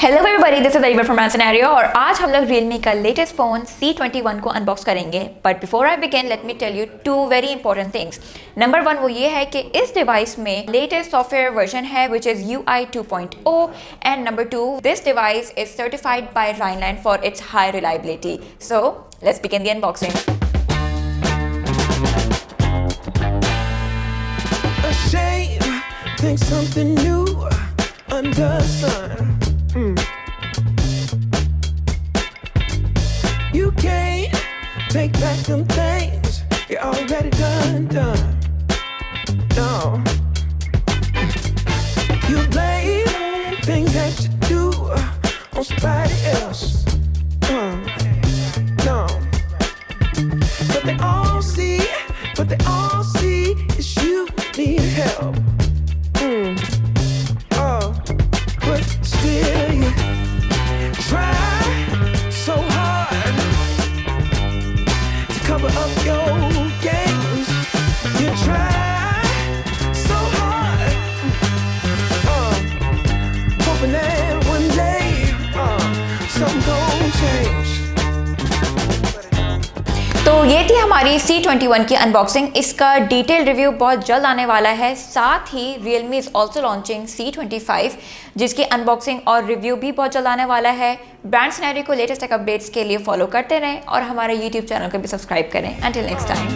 Hello everybody, this is Areeba from scenario और आज हम लोग Realme का लेटेस्ट फ़ोन C21 को अनबॉक्स करेंगे। But before I begin let me tell you two very important things. Number one वो ये है कि इस डिवाइस में लेटेस्ट सॉफ्टवेयर वर्जन है which is UI 2.0 and number two this device is certified by Rhineland for its high reliability. So let's begin the unboxing. Think something new under the sun. You can't take back them things you already done. No. You blame things that you do on somebody else. No. But they all see is you need help. But still you try so hard to cover up your games. You try so hard, hoping that one day something gon' change. तो ये थी हमारी C21 की unboxing. इसका detail review बहुत जल्द आने वाला है। साथ ही Realme is also launching C25 जिसकी अनबॉक्सिंग और रिव्यू भी बहुत जल्द आने वाला है। ब्रांड सिनेरियो को लेटेस्ट टेक अपडेट्स के लिए फॉलो करते रहें और हमारे YouTube चैनल को भी सब्सक्राइब करें। Until next time.